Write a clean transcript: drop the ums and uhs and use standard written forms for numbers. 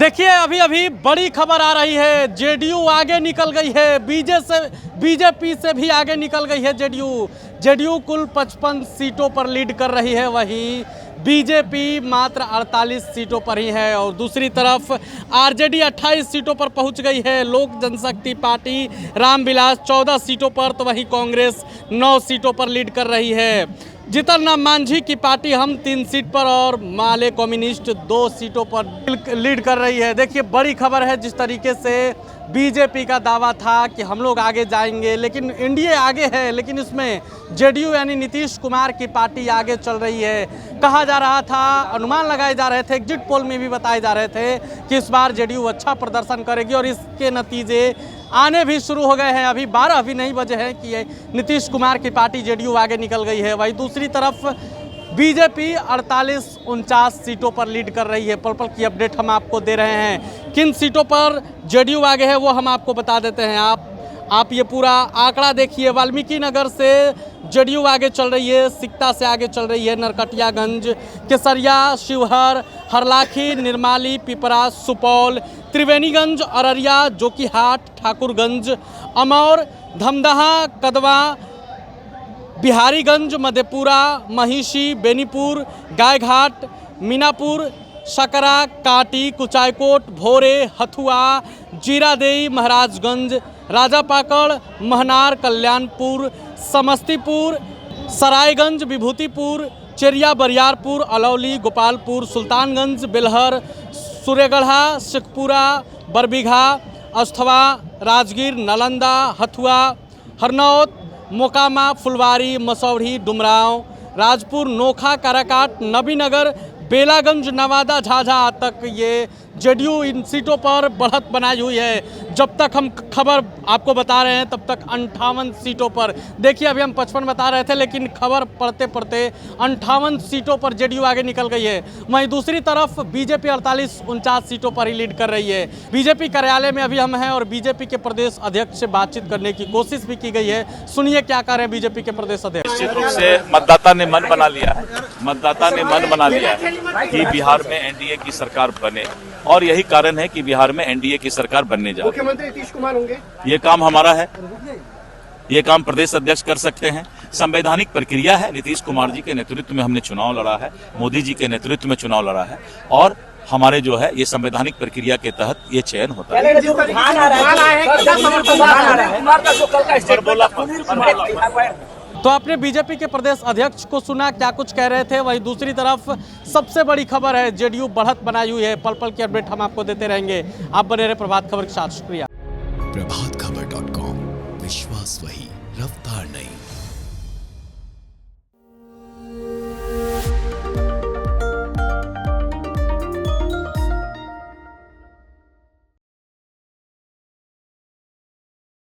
देखिए अभी अभी बड़ी खबर आ रही है, जेडीयू आगे निकल गई है, बीजेपी से भी आगे निकल गई है जेडीयू कुल 55 सीटों पर लीड कर रही है, वहीं बीजेपी मात्र 48 सीटों पर ही है। और दूसरी तरफ आरजेडी 28 सीटों पर पहुंच गई है, लोक जनशक्ति पार्टी रामविलास 14 सीटों पर, तो वहीं कांग्रेस 9 सीटों पर लीड कर रही है। जीतन राम मांझी की पार्टी हम 3 सीट पर और माले कम्युनिस्ट 2 सीटों पर लीड कर रही है। देखिए बड़ी खबर है, जिस तरीके से बीजेपी का दावा था कि हम लोग आगे जाएंगे, लेकिन एनडीए आगे है, लेकिन इसमें जेडीयू यानी नीतीश कुमार की पार्टी आगे चल रही है। कहा जा रहा था, अनुमान लगाए जा रहे थे, एग्जिट पोल में भी बताए जा रहे थे कि इस बार जेडीयू अच्छा प्रदर्शन करेगी और इसके नतीजे आने भी शुरू हो गए हैं। अभी 12 भी नहीं बजे हैं कि नीतीश कुमार की पार्टी जेडीयू आगे निकल गई है। वहीं दूसरी तरफ बीजेपी 48-49 सीटों पर लीड कर रही है। पल पल की अपडेट हम आपको दे रहे हैं। किन सीटों पर जेडीयू आगे है वो हम आपको बता देते हैं। आप ये पूरा आंकड़ा देखिए। वाल्मीकि नगर से जेडीयू आगे चल रही है, सिकटा से आगे चल रही है, नरकटियागंज, केसरिया, शिवहर, हरलाखी, निर्माली, पिपरा, सुपौल, त्रिवेणीगंज, अररिया, जोकीहाट, ठाकुरगंज, अमौर, धमदाहा, कदवा, बिहारीगंज, मधेपुरा, महिषी, बेनीपुर, गायघाट, मीनापुर, सकरा, कांटी, कुचायकोट, भोरे, हथुआ, जीरादेई, महाराजगंज, राजापाकड़, महनार, कल्याणपुर, समस्तीपुर, सरायगंज, विभूतिपुर, चेरिया, बरियारपुर, अलौली, गोपालपुर, सुल्तानगंज, बेलहर, सूर्यगढ़ा, शेखपुरा, बरबीघा, अस्थवा, राजगीर, नालंदा, हथुआ, हरनौत, मोकामा, फुलवारी, मसौढ़ी, डुमरांव, राजपुर, नोखा, काराकाट, नबीनगर, बेलागंज, नवादा, झाझा तक ये जेडीयू इन सीटों पर बढ़त बनाई हुई है। जब तक हम खबर आपको बता रहे हैं तब तक 58 सीटों पर, देखिए अभी हम 55 बता रहे थे, लेकिन खबर पढ़ते पढ़ते 58 सीटों पर जेडीयू आगे निकल गई है। वहीं दूसरी तरफ बीजेपी 48-49 सीटों पर ही लीड कर रही है। बीजेपी कार्यालय में अभी हम हैं और बीजेपी के प्रदेश अध्यक्ष से बातचीत करने की कोशिश भी की गई है। सुनिए क्या कह रहे हैं बीजेपी के प्रदेश अध्यक्ष। निश्चित रूप से मतदाता ने मन बना लिया है कि बिहार में एनडीए की सरकार बने, और यही कारण है कि बिहार में एनडीए की सरकार बनने जा रही है। मुख्यमंत्री नीतीश कुमार होंगे। ये काम हमारा है, ये काम प्रदेश अध्यक्ष कर सकते हैं। संवैधानिक प्रक्रिया है। नीतीश कुमार जी के नेतृत्व में हमने चुनाव लड़ा है, मोदी जी के नेतृत्व में चुनाव लड़ा है, और हमारे जो है ये संवैधानिक प्रक्रिया के तहत ये चयन होता है। तो आपने बीजेपी के प्रदेश अध्यक्ष को सुना, क्या कुछ कह रहे थे। वहीं दूसरी तरफ सबसे बड़ी खबर है, जेडीयू बढ़त बनाई हुई है। पल पल की अपडेट हम आपको देते रहेंगे। आप बने रहे प्रभात खबर के साथ। शुक्रिया। प्रभातखबर.com, विश्वास वही, रफ्तार नहीं।